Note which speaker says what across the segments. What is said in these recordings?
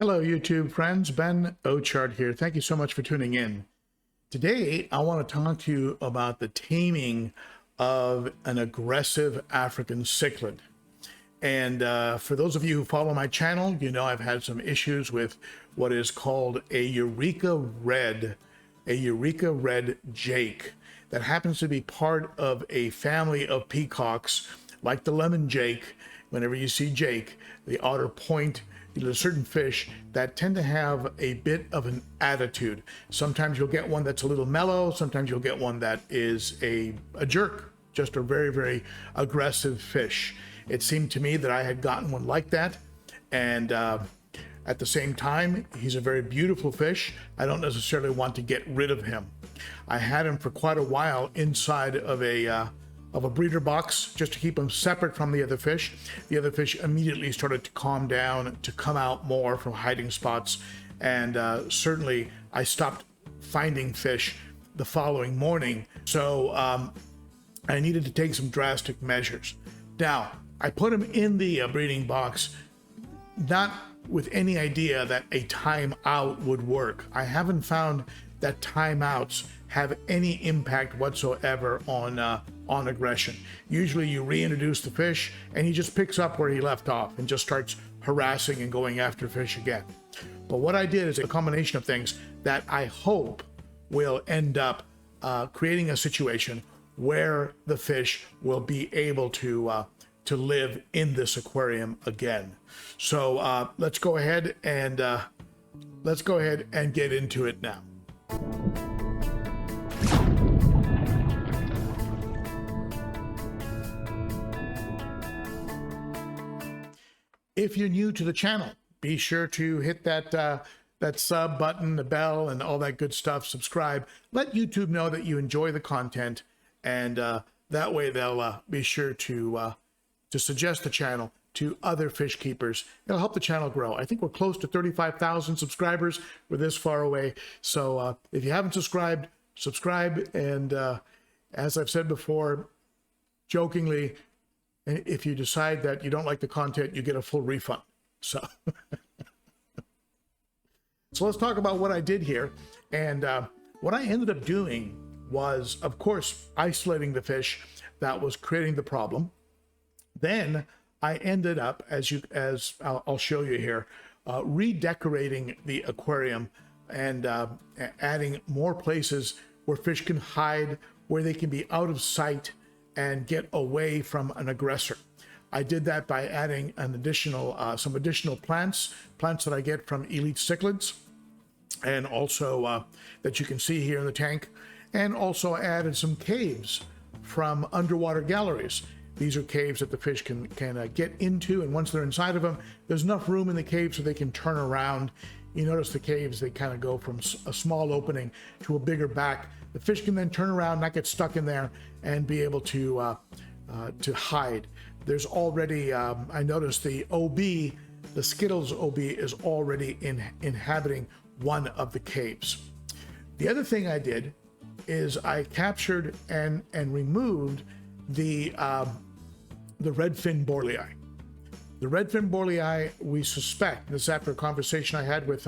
Speaker 1: Hello, YouTube friends. Ben Ochart here. Thank you so much for tuning in. Today, I want to talk to you about the taming of an aggressive African cichlid. And for those of you who follow my channel, you know I've had some issues with what is called a Eureka Red Jake. That happens to be part of a family of peacocks, like the lemon jake. Whenever you see jake, the otter point, there's certain fish that tend to have a bit of an attitude. Sometimes you'll get one that's a little mellow. Sometimes you'll get one that is a jerk, just a very, very aggressive fish. It seemed to me that I had gotten one like that. And at the same time, he's a very beautiful fish. I don't necessarily want to get rid of him. I had him for quite a while inside of a breeder box just to keep them separate from the other fish. The other fish immediately started to calm down, to come out more from hiding spots. And certainly I stopped finding fish the following morning. So I needed to take some drastic measures. Now, I put him in the breeding box, not with any idea that a timeout would work. I haven't found that timeouts have any impact whatsoever on aggression. Usually you reintroduce the fish and he just picks up where he left off and just starts harassing and going after fish again. But what I did is a combination of things that I hope will end up creating a situation where the fish will be able to live in this aquarium again. So let's go ahead and get into it now. If you're new to the channel, be sure to hit that sub button, the bell, and all that good stuff. Subscribe. Let YouTube know that you enjoy the content, and that way they'll be sure to suggest the channel to other fish keepers. It'll help the channel grow. I think we're close to 35,000 subscribers. We're this far away. So if you haven't subscribed, subscribe. And as I've said before, jokingly, if you decide that you don't like the content, you get a full refund. So, so let's talk about what I did here. And what I ended up doing was, of course, isolating the fish that was creating the problem. Then I ended up, as I'll show you here, redecorating the aquarium and adding more places where fish can hide, where they can be out of sight and get away from an aggressor. I did that by adding an additional, some additional plants that I get from elite cichlids, and also that you can see here in the tank, and also added some caves from underwater galleries. These are caves that the fish can get into, and once they're inside of them, there's enough room in the cave so they can turn around. You notice the caves, they kind of go from a small opening to a bigger back. The fish can then turn around, not get stuck in there, and be able to hide. There's already, I noticed the OB, the Skittles OB is already inhabiting one of the caves. The other thing I did is I captured and removed the redfin borlei. The redfin borlei, we suspect, this is after a conversation I had with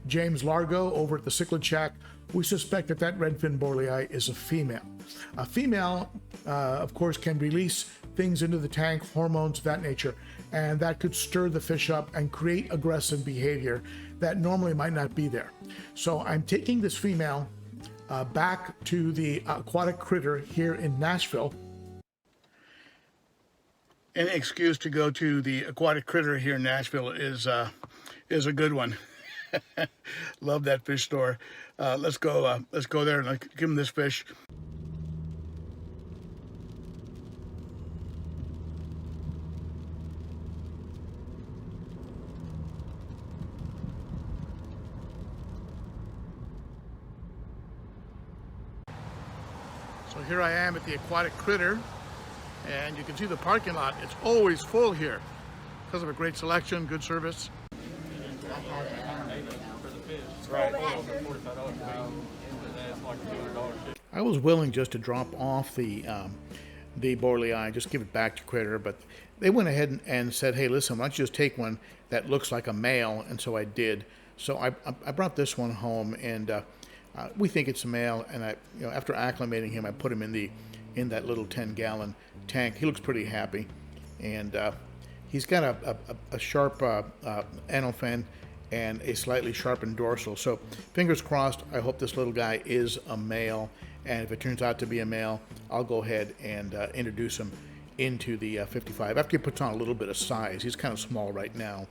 Speaker 1: James Largo over at the Cichlid Shack, we suspect that redfin borlei is a female. A female, of course, can release things into the tank, hormones of that nature, and that could stir the fish up and create aggressive behavior that normally might not be there. So I'm taking this female back to the aquatic critter here in Nashville. Any excuse to go to the aquatic critter here in Nashville is a good one. Love that fish store. Let's go there and give him this fish. So here I am at the aquatic critter, and you can see the parking lot. It's always full here because of a great selection, good service. I was willing just to drop off the the Borley eye, just give it back to Critter. But they went ahead and said, hey, listen, why don't you just take one that looks like a male? And so I did. So I brought this one home, and we think it's a male. And after acclimating him, I put him in that little 10-gallon tank. He looks pretty happy, and he's got a sharp anal fin and a slightly sharpened dorsal. So fingers crossed, I hope this little guy is a male. And if it turns out to be a male, I'll go ahead and introduce him into the 55. After he puts on a little bit of size, he's kind of small right now,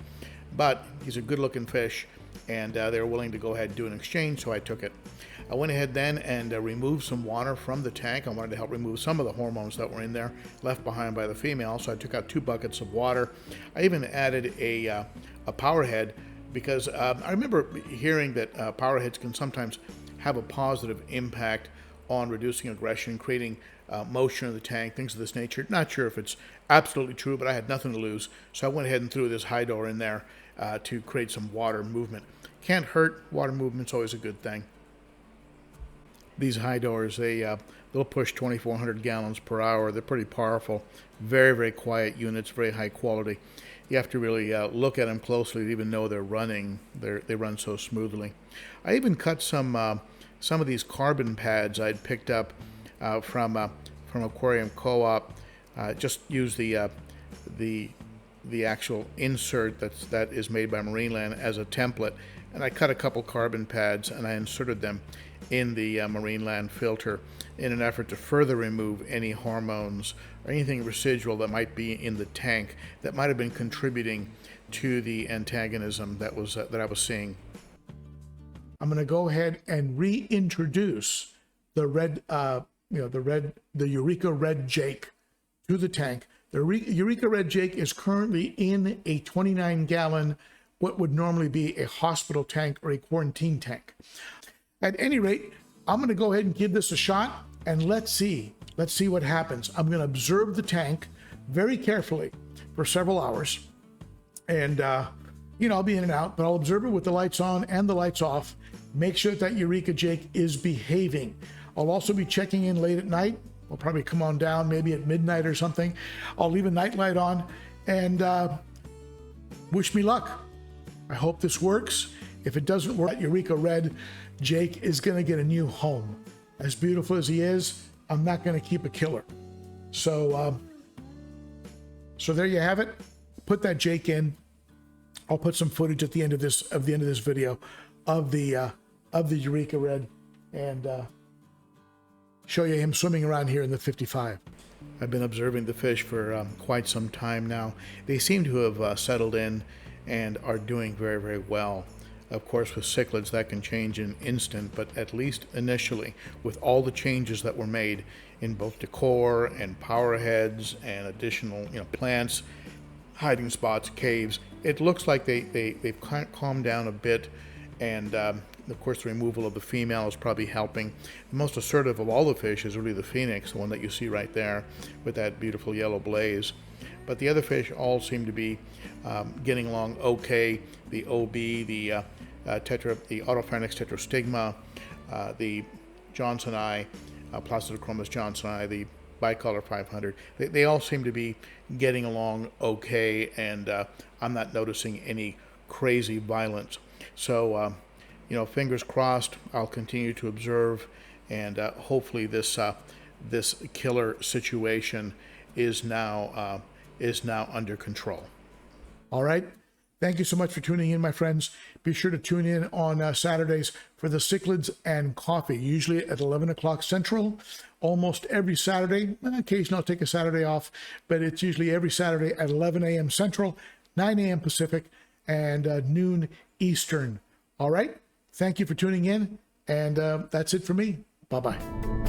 Speaker 1: but he's a good-looking fish, and they were willing to go ahead and do an exchange, so I took it. I went ahead then and removed some water from the tank. I wanted to help remove some of the hormones that were in there, left behind by the female, so I took out 2 buckets of water. I even added a power head, because I remember hearing that power heads can sometimes have a positive impact on reducing aggression, creating motion in the tank, things of this nature. Not sure if it's absolutely true, but I had nothing to lose, so I went ahead and threw this high door in there to create some water movement. Can't hurt. Water movement's always a good thing. These high doors, they'll push 2,400 gallons per hour. They're pretty powerful. Very, very quiet units, very high quality. You have to really look at them closely to even know they're running. They run so smoothly. I even cut some of these carbon pads I'd picked up from Aquarium Co-op. Just use the actual insert that is made by Marineland as a template, and I cut a couple carbon pads and I inserted them in the Marineland filter in an effort to further remove any hormones or anything residual that might be in the tank that might have been contributing to the antagonism that I was seeing. I'm going to go ahead and reintroduce the Eureka Red Jake to the tank. The Eureka Red Jake is currently in a 29-gallon, what would normally be a hospital tank or a quarantine tank. At any rate, I'm going to go ahead and give this a shot, and let's see what happens. I'm going to observe the tank very carefully for several hours, and I'll be in and out, but I'll observe it with the lights on and the lights off. Make sure that Eureka Jake is behaving. I'll also be checking in late at night. I'll probably come on down maybe at midnight or something. I'll leave a night light on, and wish me luck. I hope this works. If it doesn't work, Eureka Red Jake is going to get a new home. As beautiful as he is, I'm not going to keep a killer. So there you have it. Put that Jake in. I'll put some footage at the end of this video of the Eureka Red, and show you him swimming around here in the 55. I've been observing the fish for quite some time now. They seem to have settled in and are doing very, very well. Of course, with cichlids, that can change in an instant, but at least initially, with all the changes that were made in both decor and power heads and additional plants, hiding spots, caves, it looks like they've calmed down a bit, and of course the removal of the female is probably helping. The most assertive of all the fish is really the phoenix, the one that you see right there with that beautiful yellow blaze. But the other fish all seem to be getting along okay. The OB, the Autopharynx tetrastigma, the Johnsoni, Placidochromis johnsoni, the bicolor 500, they all seem to be getting along okay, and I'm not noticing any crazy violence. So, fingers crossed. I'll continue to observe, and hopefully this killer situation is now under control. All right. Thank you so much for tuning in, my friends. Be sure to tune in on Saturdays for the cichlids and coffee, usually at 11 o'clock Central, almost every Saturday. Occasionally I'll take a Saturday off, but it's usually every Saturday at 11 a.m. Central, 9 a.m. Pacific, and noon Eastern. All right. Thank you for tuning in, and that's it for me. Bye-bye.